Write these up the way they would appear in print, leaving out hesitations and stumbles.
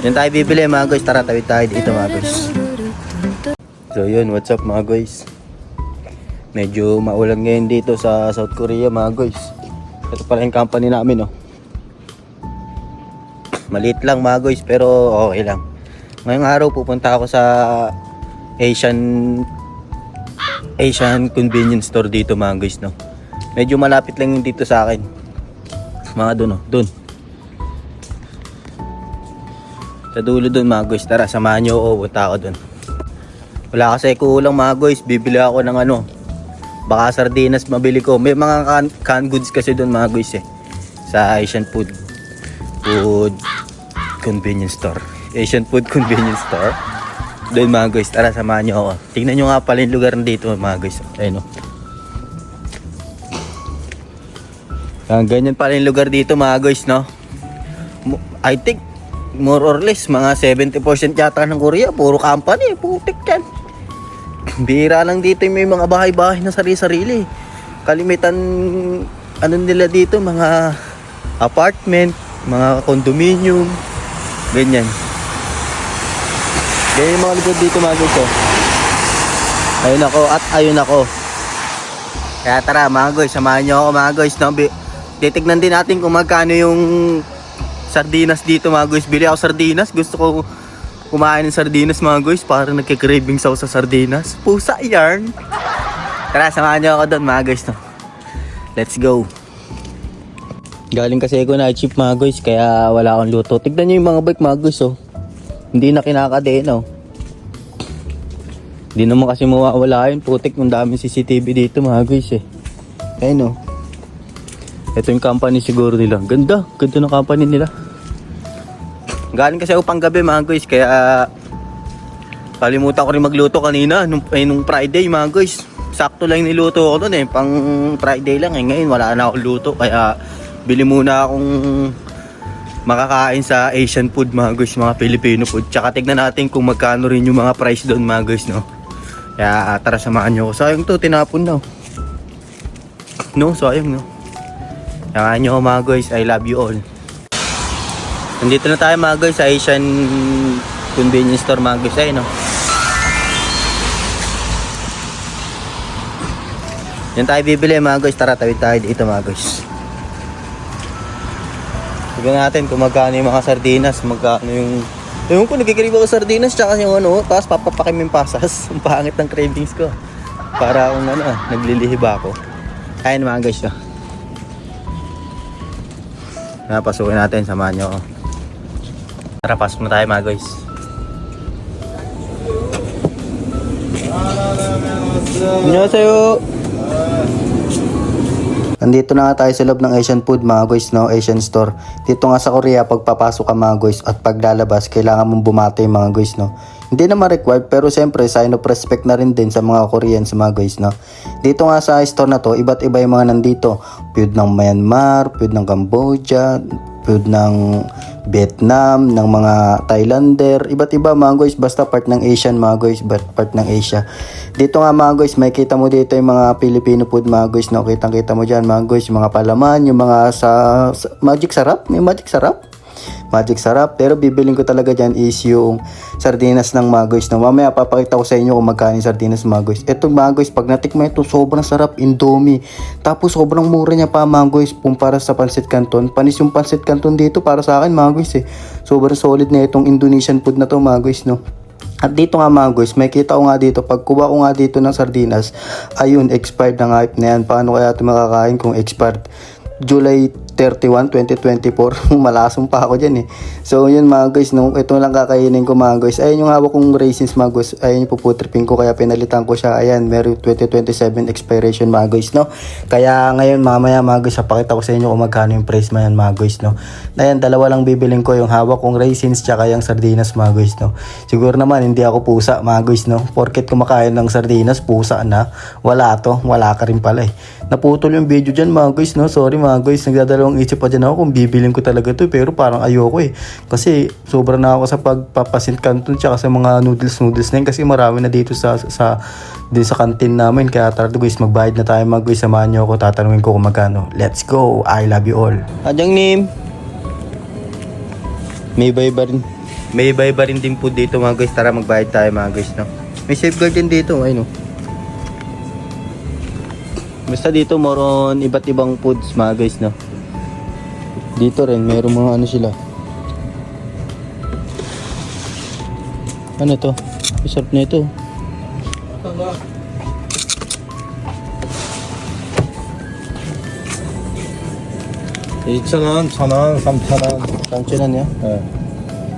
Yan tayo bibili mga guys. Tara, tawid tayo dito mga guys. So yun, what's up mga guys. Medyo maulan ngayon dito sa South Korea mga guys. Ito pala yung company namin, oh. Maliit lang mga guys, pero okay lang. Ngayong araw pupunta ako sa Asian convenience store dito mga guys, no. Medyo malapit lang yung dito sa akin. Mga doon, oh, doon. Sa dulo doon mga guys. Tara, samahan nyo ako, punta ako doon. Wala kasi kulang mga guys. Bibili ako ng ano, baka sardinas mabili ko. May mga canned goods kasi doon mga guys, sa Asian food convenience store. Asian food convenience store. Doon mga guys. Tara, samahan nyo ako. Tingnan nyo nga pala yung lugar dito mga guys. Ayun, oh. Ganyan pala yung lugar dito mga guys, no. I think more or less mga 70% yata ng Korea puro company, putik yan. Bihira lang dito yung may mga bahay-bahay na sarili-sarili. Kalimitan ano nila dito, mga apartment, mga condominium, ganyan. Ganyan yung mga lugar dito mga guys, oh. Ayun ako at ayun ako. Kaya tara mga guys, samahan nyo ako mga guys, no? Titignan din natin kung magkano yung sardinas dito mga guys. Bili ako sardinas. Gusto ko kumain ng sardinas mga guys. Parang nagkikravings ako sa sardinas. Pusa yarn. Tara, samahan nyo ako doon mga guys, no? Let's go. Galing kasi ako na cheap mga guys, kaya wala akong luto. Tignan nyo yung mga bike mga guys, oh. Hindi na kinakadeen, oh. Hindi naman kasi mawawala yun. Putik, ng daming CCTV dito mga guys, Ayun, oh. Ito yung company siguro nila. Ganda ng company nila. Galing kasi ako pang gabi mga guys, kaya kalimutan ko rin magluto kanina nung Friday mga guys. Sakto lang niluto ko doon, pang Friday lang, ngayon wala na akong luto, kaya bili muna akong makakain sa Asian food mga guys, mga Filipino food. Tsaka tignan natin kung magkano rin yung mga price doon mga guys, no. Kaya tara, samahan nyo ko. Sayang to, tinapon na, no, sayang, no. Samahan nyo mga guys, I love you all. Nandito na tayo mga guys sa Asian convenience store mga guys, no. Yan tayo bibili mga guys, tara, tawid tayo dito mga guys. Tignan natin kung magkano yung mga sardinas, magkano yung ko nagkikrave ako sardinas, tsaka yung ano, tapos papapakim yung pasas. Ang pangit ng cravings ko. Para akong naglilihib ako. Ayan mga guys, no. Napasukin natin, samahan nyo ako. Tara, pasok na tayo mga guys. Annyeonghaseyo. Nandito na nga tayo sa loob ng Asian food mga guys, no, Asian store. Dito nga sa Korea, pagpapasok ka mga guys at paglalabas, kailangan mong bumati mga guys, no. Hindi naman required, pero siyempre sign of respect na rin din sa mga Koreans mga guys, no. Dito nga sa store na to, iba't iba yung mga nandito. Food ng Myanmar, food ng Cambodia, food ng Vietnam, ng mga Thailander, iba't iba mga guys, basta part ng Asian mga guys, part ng Asia. Dito nga mga guys, may kita mo dito yung mga Filipino food mga guys, no. Kitang-kita mo dyan mga guys, yung mga palaman, yung mga magic sarap, may magic sarap, pero bibiling ko talaga dyan is yung sardinas ng mga guys, no. Mamaya papakita ko sa inyo kung magkano yung sardinas mga guys. Ito mga guys, pag natikman ito, sobrang sarap, Indomie, tapos sobrang mura niya pa mga guys, kumpara sa Pancit Canton. Panis yung Pancit Canton dito para sa akin mga guys, sobrang solid na itong Indonesian food na to mga guys, no. At dito nga mga guys, may kita ko nga dito, pagkuha ko nga dito ng sardinas, ayun, expired na nga na yan. Paano kaya ito makakain kung expired? July 31, 2024. Malasong pa ako dyan So yun mga guys, no, ito lang kakainin ko mga guys. Ayun yung hawak kong raisins mga guys. Ayun yung puputripin ko, kaya pinalitan ko siya. Ayan, meron 2027 expiration mga guys, no. Kaya ngayon mamaya mga guys, papakita ko sa inyo kung magkano yung price mayan mga guys, no. Ayan, dalawa lang bibiling ko, yung hawak kong raisins tsaka yung sardinas mga guys, no. Siguro naman hindi ako pusa mga guys, no. Porket kumakain ng sardinas, pusa na. Wala ka rin pala Naputol yung video dyan mga guys, no. Sorry mga guys, nagdadalawang isip pa dyan ako kung bibiling ko talaga to, pero parang ayoko kasi sobra na ako sa pagpapasit Canton tsaka sa mga noodles na yun, kasi marami na dito sa kantin namin. Kaya tara guys, magbayad na tayo mga guys, samahan nyo ako, tatanungin ko kung magkano. Let's go, I love you all. Adyang nim May iba-iba rin. May iba-iba rin din po dito mga guys. Tara magbayad tayo mga guys, no? May safeguard din dito, ay no. Basta dito more on iba't ibang foods mga guys, no. Dito rin meron mga ano sila. Ano to? Isarap na ito. (2,000원, 1,000원, 3,000원). Sanction niya. 예.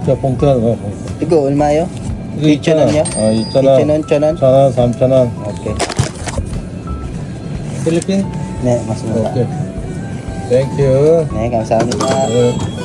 저 봉투는 거. Igo, ulmayo? 이거 있잖아. niya? 2,000원, 2,000원? 1,000원, 3,000원. Okay. 필리핀? Ne, mas mura. 오케이. 땡큐. Ne, kamsahamnida. 예.